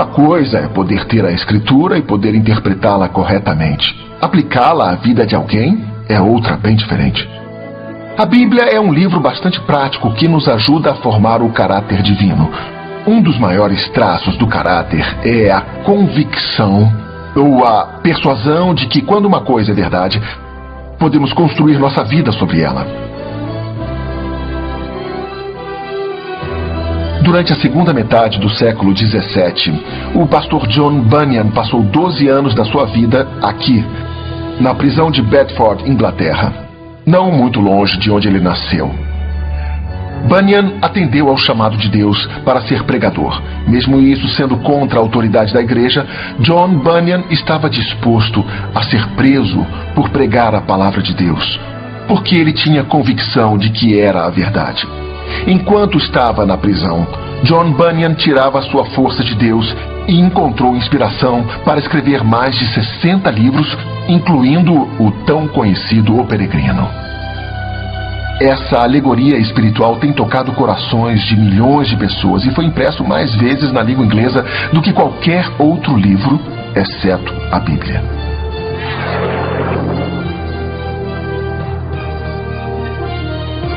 Uma coisa é poder ter a Escritura e poder interpretá-la corretamente. Aplicá-la à vida de alguém é outra bem diferente. A Bíblia é um livro bastante prático que nos ajuda a formar o caráter divino. Um dos maiores traços do caráter é a convicção ou a persuasão de que, quando uma coisa é verdade, podemos construir nossa vida sobre ela. Durante a segunda metade do século XVII, o pastor John Bunyan passou 12 anos da sua vida aqui, na prisão de Bedford, Inglaterra, não muito longe de onde ele nasceu. Bunyan atendeu ao chamado de Deus para ser pregador. Mesmo isso sendo contra a autoridade da igreja, John Bunyan estava disposto a ser preso por pregar a palavra de Deus, porque ele tinha convicção de que era a verdade. Enquanto estava na prisão, John Bunyan tirava sua força de Deus e encontrou inspiração para escrever mais de 60 livros, incluindo o tão conhecido O Peregrino. Essa alegoria espiritual tem tocado corações de milhões de pessoas e foi impresso mais vezes na língua inglesa do que qualquer outro livro, exceto a Bíblia.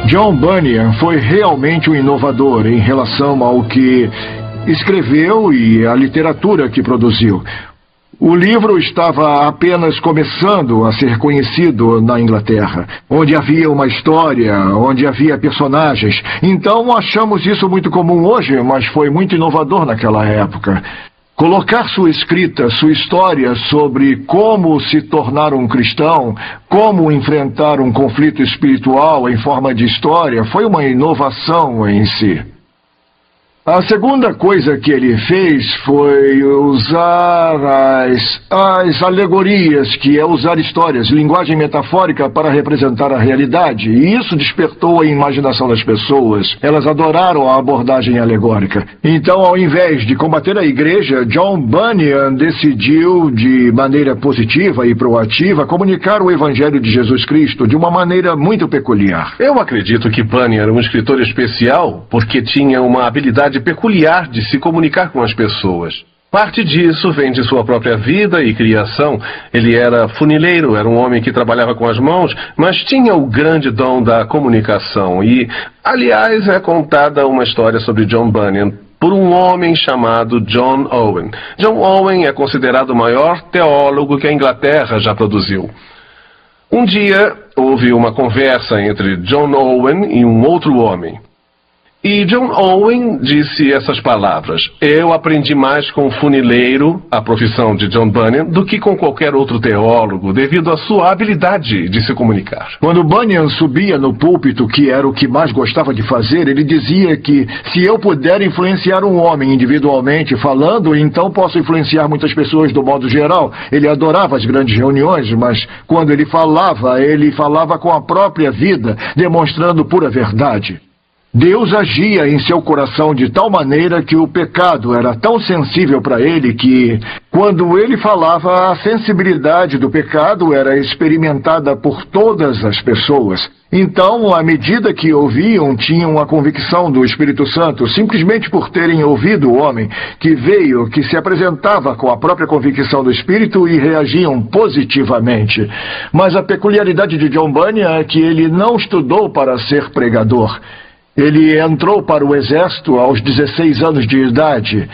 John Bunyan foi realmente um inovador em relação ao que escreveu e à literatura que produziu. O livro estava apenas começando a ser conhecido na Inglaterra, onde havia uma história, onde havia personagens. Então achamos isso muito comum hoje, mas foi muito inovador naquela época. Colocar sua escrita, sua história sobre como se tornar um cristão, como enfrentar um conflito espiritual em forma de história, foi uma inovação em si. A segunda coisa que ele fez foi usar as alegorias, que é usar histórias, linguagem metafórica para representar a realidade. E isso despertou a imaginação das pessoas. Elas adoraram a abordagem alegórica. Então, ao invés de combater a igreja, John Bunyan decidiu, de maneira positiva e proativa, comunicar o Evangelho de Jesus Cristo de uma maneira muito peculiar. Eu acredito que Bunyan era um escritor especial porque tinha uma habilidade peculiar de se comunicar com as pessoas. Parte disso vem de sua própria vida e criação. Ele era funileiro, era um homem que trabalhava com as mãos, mas tinha o grande dom da comunicação. E, aliás, é contada uma história sobre John Bunyan por um homem chamado John Owen. John Owen é considerado o maior teólogo que a Inglaterra já produziu. Um dia, houve uma conversa entre John Owen e um outro homem. E John Owen disse essas palavras: eu aprendi mais com o funileiro, a profissão de John Bunyan, do que com qualquer outro teólogo, devido à sua habilidade de se comunicar. Quando Bunyan subia no púlpito, que era o que mais gostava de fazer, ele dizia que se eu puder influenciar um homem individualmente falando, então posso influenciar muitas pessoas do modo geral. Ele adorava as grandes reuniões, mas quando ele falava com a própria vida, demonstrando pura verdade. Deus agia em seu coração de tal maneira que o pecado era tão sensível para ele que, quando ele falava, a sensibilidade do pecado era experimentada por todas as pessoas. Então, à medida que ouviam, tinham a convicção do Espírito Santo, simplesmente por terem ouvido o homem que veio, que se apresentava com a própria convicção do Espírito e reagiam positivamente. Mas a peculiaridade de John Bunyan é que ele não estudou para ser pregador. Ele entrou para o exército aos 16 anos de idade.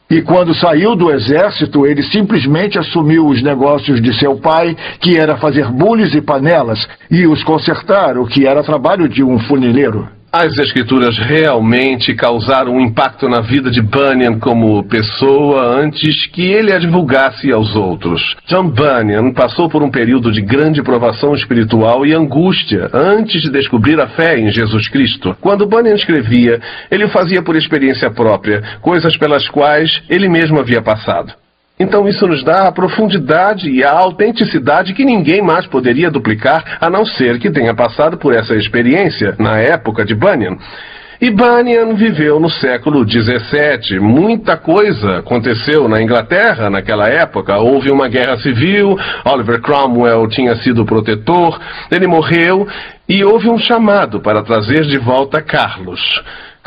E quando saiu do exército, ele simplesmente assumiu os negócios de seu pai, que era fazer bules e panelas, e os consertar, o que era trabalho de um funileiro. As escrituras realmente causaram um impacto na vida de Bunyan como pessoa antes que ele a divulgasse aos outros. John Bunyan passou por um período de grande provação espiritual e angústia antes de descobrir a fé em Jesus Cristo. Quando Bunyan escrevia, ele o fazia por experiência própria, coisas pelas quais ele mesmo havia passado. Então isso nos dá a profundidade e a autenticidade que ninguém mais poderia duplicar, a não ser que tenha passado por essa experiência na época de Bunyan. E Bunyan viveu no século XVII. Muita coisa aconteceu na Inglaterra naquela época. Houve uma guerra civil, Oliver Cromwell tinha sido o protetor, ele morreu e houve um chamado para trazer de volta Carlos.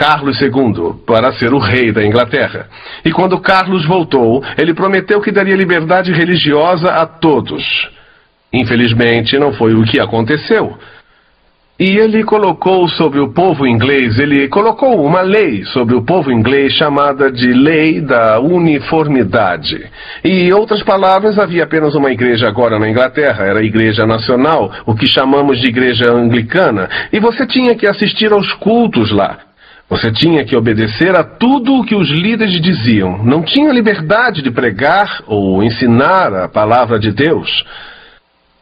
Carlos II, para ser o rei da Inglaterra. E quando Carlos voltou, ele prometeu que daria liberdade religiosa a todos. Infelizmente, não foi o que aconteceu. E ele colocou sobre o povo inglês, ele colocou uma lei sobre o povo inglês chamada de Lei da Uniformidade. E, em outras palavras, havia apenas uma igreja agora na Inglaterra, era a Igreja Nacional, o que chamamos de Igreja Anglicana, e você tinha que assistir aos cultos lá. Você tinha que obedecer a tudo o que os líderes diziam. Não tinha liberdade de pregar ou ensinar a palavra de Deus.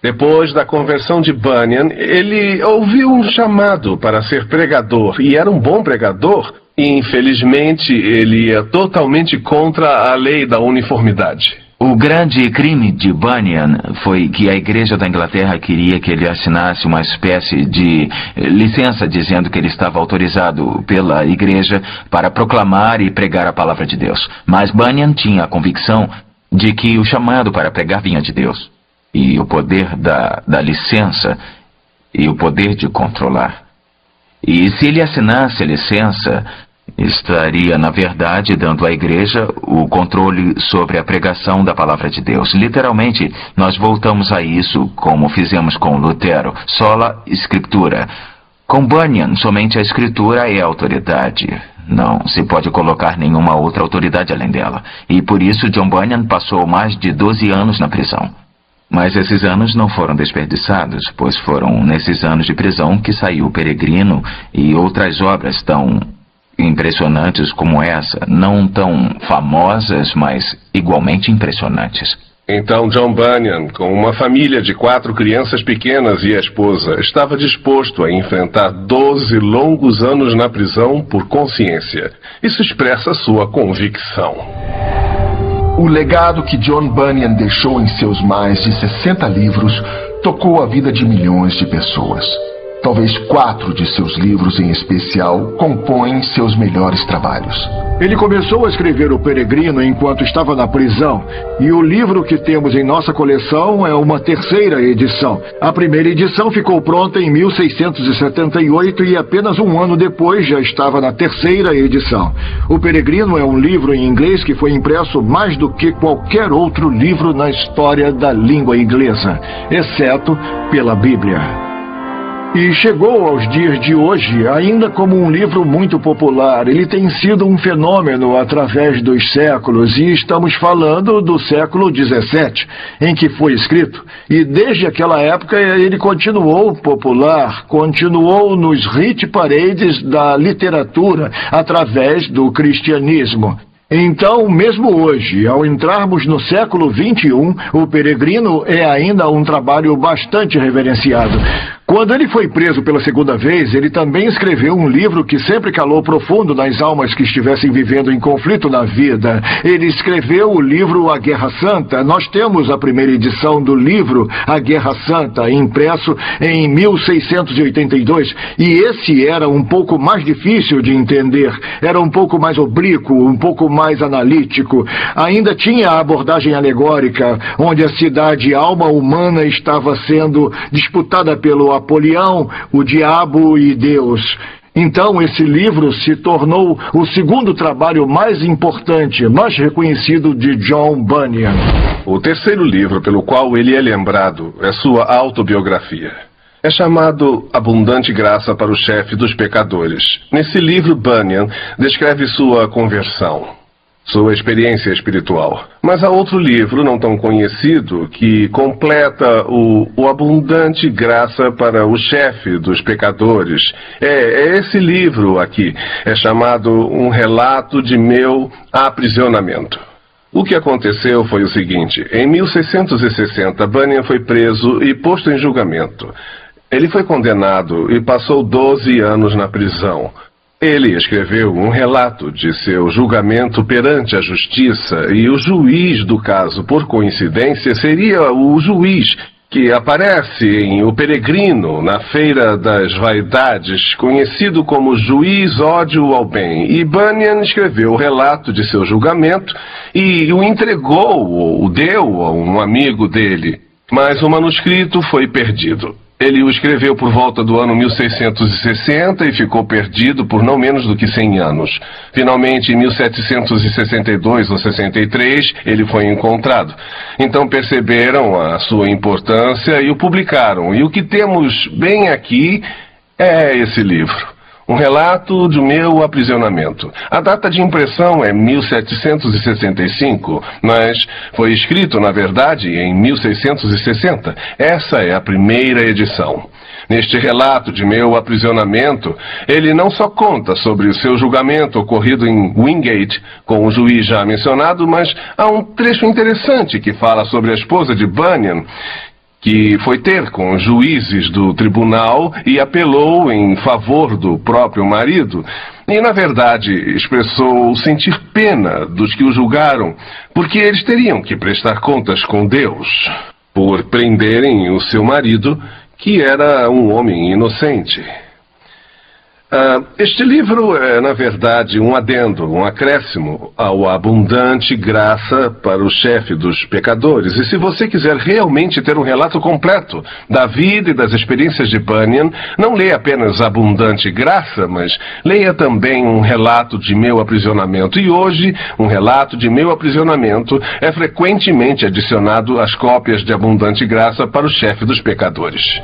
Depois da conversão de Bunyan, ele ouviu um chamado para ser pregador, e era um bom pregador, e infelizmente ele ia totalmente contra a lei da uniformidade. O grande crime de Bunyan foi que a Igreja da Inglaterra queria que ele assinasse uma espécie de licença dizendo que ele estava autorizado pela Igreja para proclamar e pregar a palavra de Deus. Mas Bunyan tinha a convicção de que o chamado para pregar vinha de Deus. E o poder da licença e o poder de controlar. E se ele assinasse a licença, estaria, na verdade, dando à igreja o controle sobre a pregação da palavra de Deus. Literalmente, nós voltamos a isso como fizemos com Lutero, sola escritura. Com Bunyan, somente a escritura é a autoridade. Não se pode colocar nenhuma outra autoridade além dela. E por isso John Bunyan passou mais de 12 anos na prisão. Mas esses anos não foram desperdiçados, pois foram nesses anos de prisão que saiu O Peregrino e outras obras tão impressionantes como essa, não tão famosas, mas igualmente impressionantes. Então John Bunyan, com uma família de 4 crianças pequenas e a esposa, estava disposto a enfrentar 12 longos anos na prisão por consciência. Isso expressa sua convicção. O legado que John Bunyan deixou em seus mais de 60 livros tocou a vida de milhões de pessoas. Talvez 4 de seus livros em especial compõem seus melhores trabalhos. Ele começou a escrever O Peregrino enquanto estava na prisão, e o livro que temos em nossa coleção é uma 3ª edição. A primeira edição ficou pronta em 1678 e apenas um ano depois já estava na 3ª edição. O Peregrino é um livro em inglês que foi impresso mais do que qualquer outro livro na história da língua inglesa, exceto pela Bíblia. E chegou aos dias de hoje ainda como um livro muito popular. Ele tem sido um fenômeno através dos séculos, e estamos falando do século XVII, em que foi escrito. E desde aquela época ele continuou popular, continuou nos hit parades da literatura através do cristianismo. Então, mesmo hoje, ao entrarmos no século XXI, O Peregrino é ainda um trabalho bastante reverenciado. Quando ele foi preso pela segunda vez, ele também escreveu um livro que sempre calou profundo nas almas que estivessem vivendo em conflito na vida. Ele escreveu o livro A Guerra Santa. Nós temos a primeira edição do livro A Guerra Santa, impresso em 1682, e esse era um pouco mais difícil de entender, era um pouco mais oblíquo, um pouco mais analítico. Ainda tinha a abordagem alegórica, onde a cidade alma humana estava sendo disputada pelo Apolião, o diabo e Deus. Então esse livro se tornou o segundo trabalho mais importante, mais reconhecido de John Bunyan. O terceiro livro pelo qual ele é lembrado é sua autobiografia. É chamado Abundante Graça para o Chefe dos Pecadores. Nesse livro, Bunyan descreve sua conversão, sua experiência espiritual. Mas há outro livro, não tão conhecido, que completa o Abundante Graça para o Chefe dos Pecadores. É esse livro aqui. É chamado Um Relato de Meu Aprisionamento. O que aconteceu foi o seguinte: em 1660, Bunyan foi preso e posto em julgamento. Ele foi condenado e passou 12 anos na prisão. Ele escreveu um relato de seu julgamento perante a justiça, e o juiz do caso, por coincidência, seria o juiz que aparece em O Peregrino, na Feira das Vaidades, conhecido como Juiz Ódio ao Bem. E Bunyan escreveu o relato de seu julgamento e o entregou, ou o deu a um amigo dele. Mas o manuscrito foi perdido. Ele o escreveu por volta do ano 1660 e ficou perdido por não menos do que 100 anos. Finalmente, em 1762 ou 63, ele foi encontrado. Então perceberam a sua importância e o publicaram. E o que temos bem aqui é esse livro. Um relato do meu aprisionamento. A data de impressão é 1765, mas foi escrito, na verdade, em 1660. Essa é a primeira edição. Neste relato de meu aprisionamento, ele não só conta sobre o seu julgamento ocorrido em Wingate, com o juiz já mencionado, mas há um trecho interessante que fala sobre a esposa de Bunyan, que foi ter com os juízes do tribunal e apelou em favor do próprio marido. E, na verdade, expressou sentir pena dos que o julgaram, porque eles teriam que prestar contas com Deus por prenderem o seu marido, que era um homem inocente. Este livro é, na verdade, um adendo, um acréscimo ao abundante graça para o chefe dos pecadores. E se você quiser realmente ter um relato completo da vida e das experiências de Bunyan, não leia apenas abundante graça, mas leia também um relato de meu aprisionamento. E hoje, um relato de meu aprisionamento é frequentemente adicionado às cópias de abundante graça para o chefe dos pecadores.